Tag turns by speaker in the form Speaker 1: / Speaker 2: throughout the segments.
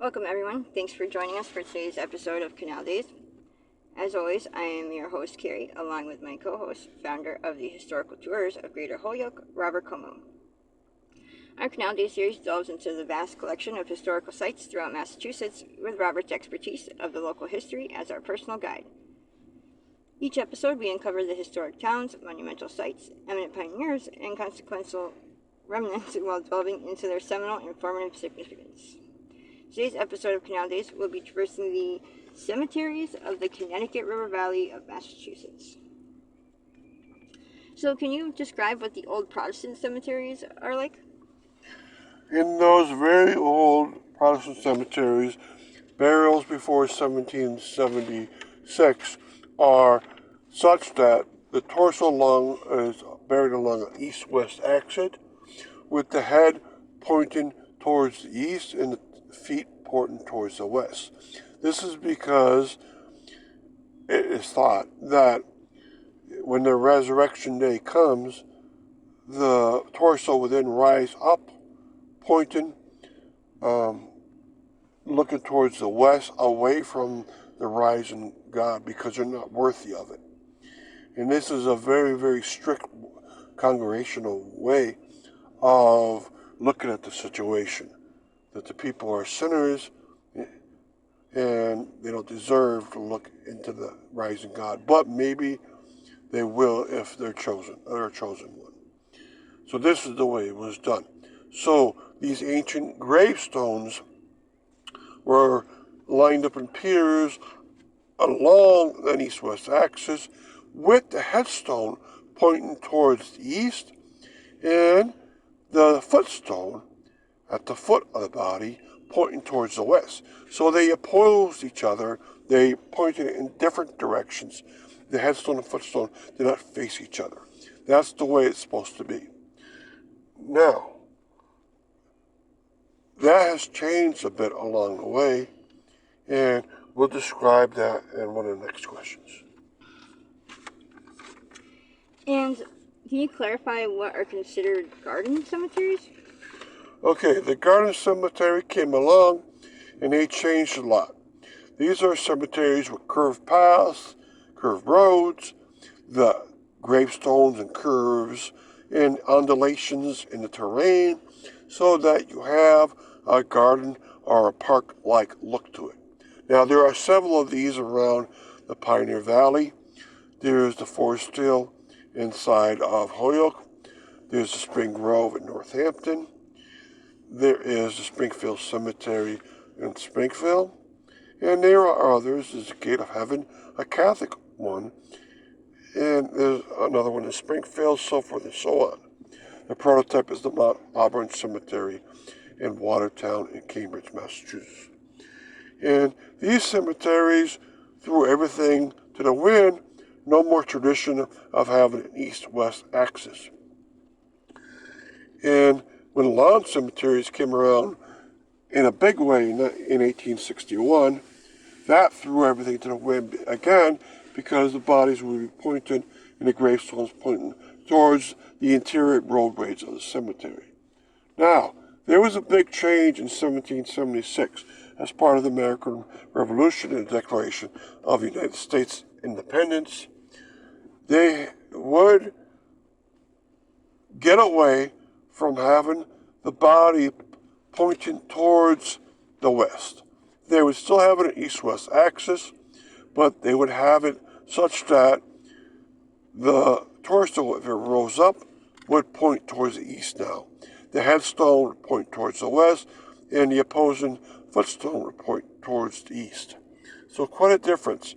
Speaker 1: Welcome everyone. Thanks for joining us for today's episode of Canal Days. As always, I am your host Carrie, along with my co-host, founder of the Historical Tours of Greater Holyoke, Robert Como. Our Canal Days series delves into the vast collection of historical sites throughout Massachusetts, with Robert's expertise of the local history as our personal guide. Each episode, we uncover the historic towns, monumental sites, eminent pioneers, and consequential remnants while delving into their seminal and informative significance. Today's episode of Canal Days will be traversing the cemeteries of the Connecticut River Valley of Massachusetts. So, can you describe what the old Protestant cemeteries are like?
Speaker 2: In those very old Protestant cemeteries, burials before 1776 are such that the torso is buried along an east-west axis, with the head pointing towards the east and the feet pointing towards the west. This is because it is thought that when the resurrection day comes, the torso will then rise up, pointing, looking towards the west, away from the rising God, because they're not worthy of it. And this is a very, very strict congregational way of looking at the situation, that the people are sinners and they don't deserve to look into the rising God, but maybe they will if they're chosen, or a chosen one. So this is the way it was done. So these ancient gravestones were lined up in piers along an east-west axis, with the headstone pointing towards the east and the footstone at the foot of the body pointing towards the west. So they opposed each other. They pointed in different directions. The headstone and footstone did not face each other. That's the way it's supposed to be. Now, that has changed a bit along the way, and we'll describe that in one of the next questions.
Speaker 1: And can you clarify what are considered garden cemeteries?
Speaker 2: Okay, the garden cemetery came along, and they changed a lot. These are cemeteries with curved paths, curved roads, the gravestones and curves and undulations in the terrain, so that you have a garden or a park-like look to it. Now, there are several of these around the Pioneer Valley. There's the Forest Hill inside of Holyoke. There's the Spring Grove in Northampton. There is the Springfield Cemetery in Springfield. And there are others. There's the Gate of Heaven, a Catholic one. And there's another one in Springfield, so forth and so on. The prototype is the Mount Auburn Cemetery in Watertown in Cambridge, Massachusetts. And these cemeteries threw everything to the wind. No more tradition of having an east-west axis. And when lawn cemeteries came around in a big way in 1861, that threw everything to the wind again, because the bodies would be pointed and the gravestones pointing towards the interior roadways of the cemetery. Now, there was a big change in 1776 as part of the American Revolution and the Declaration of the United States independence. They would get away from having the body pointing towards the west. They would still have an east-west axis, but they would have it such that the torso, if it rose up, would point towards the east now. The headstone would point towards the west, and the opposing footstone would point towards the east. So quite a difference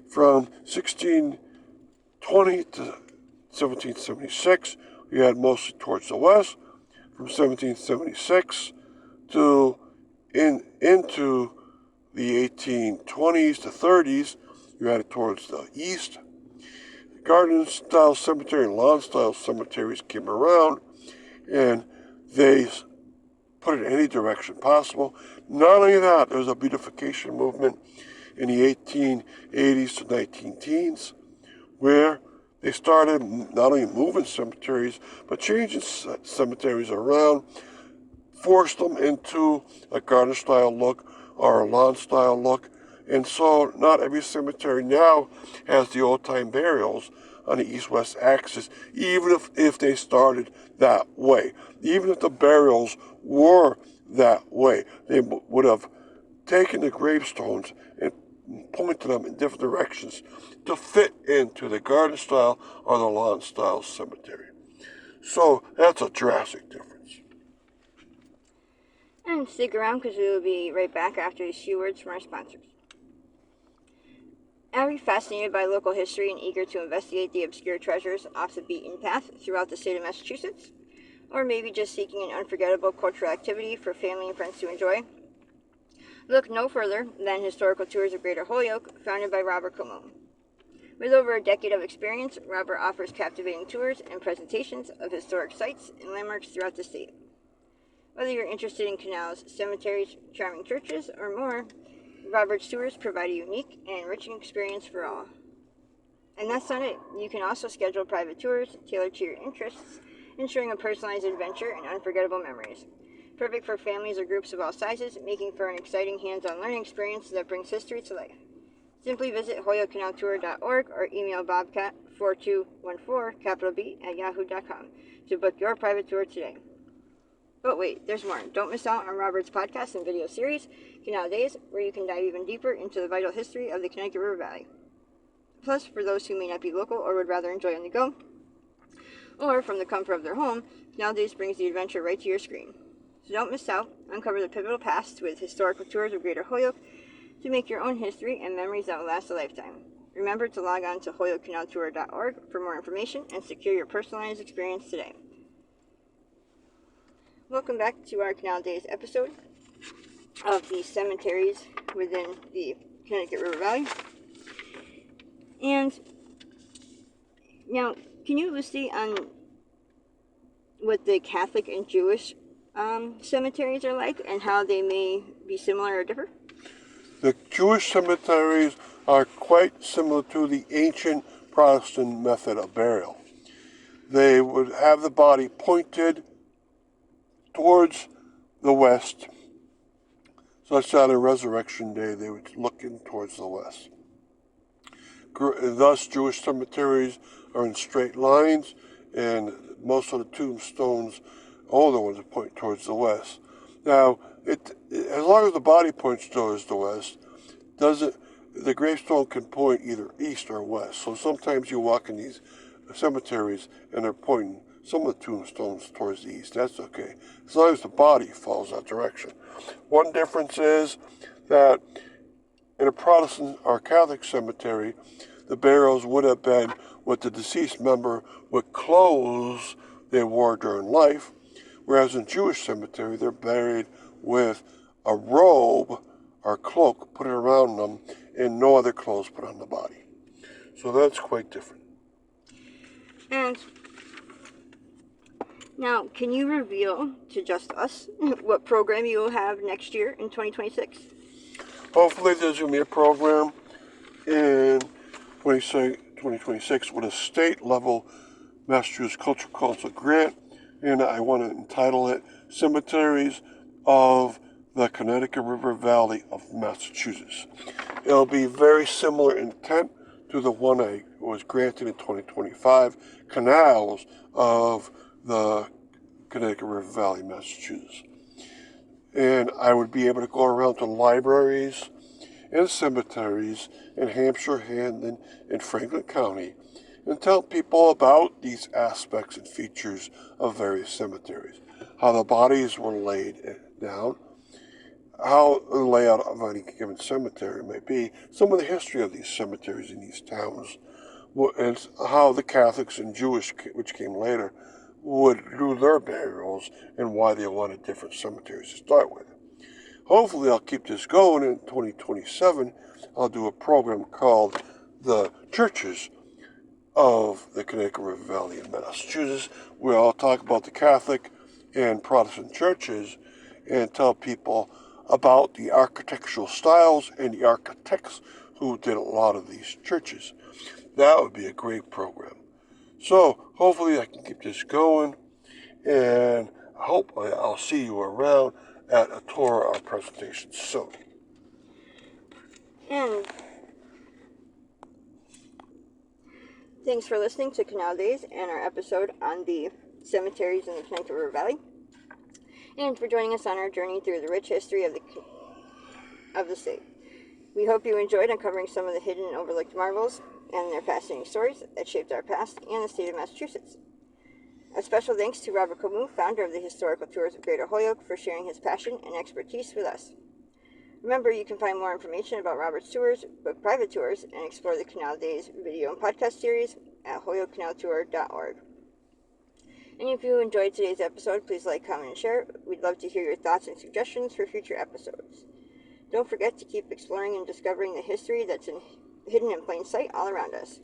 Speaker 2: from 1620 to 1776. We had mostly towards the west. From 1776 to into the 1820s to 30s, you had it towards the east. Garden-style cemetery and lawn-style cemeteries came around, and they put it in any direction possible. Not only that, there was a beautification movement in the 1880s to 19-teens, where they started not only moving cemeteries, but changing cemeteries around, forced them into a garden-style look or a lawn style look. And so not every cemetery now has the old time burials on the east-west axis, even if they started that way. Even if the burials were that way, they would have taken the gravestones and pointed them in different directions to fit into the garden style or the lawn style cemetery. So that's a drastic difference.
Speaker 1: And stick around because we will be right back after these few words from our sponsors. Are you fascinated by local history and eager to investigate the obscure treasures off the beaten path throughout the state of Massachusetts? Or maybe just seeking an unforgettable cultural activity for family and friends to enjoy? Look no further than Historical Tours of Greater Holyoke, founded by Robert Como. With over a decade of experience, Robert offers captivating tours and presentations of historic sites and landmarks throughout the state. Whether you're interested in canals, cemeteries, charming churches, or more, Robert's tours provide a unique and enriching experience for all. And that's not it. You can also schedule private tours tailored to your interests, ensuring a personalized adventure and unforgettable memories. Perfect for families or groups of all sizes, making for an exciting hands-on learning experience that brings history to life. Simply visit holyokecanaltour.org or email bobcat4214B@yahoo.com to book your private tour today. But wait, there's more. Don't miss out on Robert's podcast and video series, Canal Days, where you can dive even deeper into the vital history of the Connecticut River Valley. Plus, for those who may not be local or would rather enjoy on the go, or from the comfort of their home, Canal Days brings the adventure right to your screen. So don't miss out. Uncover the pivotal past with Historical Tours of Greater Holyoke to make your own history and memories that will last a lifetime. Remember to log on to holyokecanaltour.org for more information and secure your personalized experience today. Welcome back to our Canal Days episode of the cemeteries within the Connecticut River Valley. And now, can you elucidate on what the Catholic and Jewish cemeteries are like and how they may be similar or differ?
Speaker 2: The Jewish cemeteries are quite similar to the ancient Protestant method of burial. They would have the body pointed towards the west, such that on Resurrection Day they would look in towards the west. Thus, Jewish cemeteries are in straight lines, and most of the tombstones, older ones, point towards the west. Now, as long as the body points towards the west, the gravestone can point either east or west. So sometimes you walk in these cemeteries and they're pointing some of the tombstones towards the east. That's okay, as long as the body follows that direction. One difference is that in a Protestant or Catholic cemetery, the burials would have been with the deceased member with clothes they wore during life, whereas in Jewish cemetery, they're buried with a robe or cloak put around them and no other clothes put on the body. So that's quite different.
Speaker 1: And now, can you reveal to just us what program you will have next year in 2026?
Speaker 2: Hopefully there's going to be a program in 2026 with a state-level Massachusetts Cultural Council grant, and I want to entitle it Cemeteries of the Connecticut River Valley of Massachusetts. It'll be very similar intent to the one I was granted in 2025, Canals of the Connecticut River Valley, Massachusetts. And I would be able to go around to libraries and cemeteries in Hampshire, Hamden, and Franklin County and tell people about these aspects and features of various cemeteries, how the bodies were laid down, how the layout of any given cemetery may be, some of the history of these cemeteries in these towns, and how the Catholics and Jewish, which came later, would do their burials and why they wanted different cemeteries to start with. Hopefully I'll keep this going in 2027. I'll do a program called The Churches of the Connecticut River Valley in Massachusetts, where I'll talk about the Catholic and Protestant churches and tell people about the architectural styles and the architects who did a lot of these churches. That would be a great program. So hopefully I can keep this going, and I hope I'll see you around at a tour or presentation soon.
Speaker 1: And thanks for listening to Canal Days and our episode on the cemeteries in the Connecticut River Valley, and for joining us on our journey through the rich history of the state. We hope you enjoyed uncovering some of the hidden and overlooked marvels and their fascinating stories that shaped our past and the state of Massachusetts. A special thanks to Robert Camus, founder of the Historical Tours of Greater Holyoke, for sharing his passion and expertise with us. Remember, you can find more information about Robert's tours, book private tours, and explore the Canal Days video and podcast series at holyokecanaltour.org. And if you enjoyed today's episode, please like, comment, and share. We'd love to hear your thoughts and suggestions for future episodes. Don't forget to keep exploring and discovering the history that's hidden in plain sight all around us.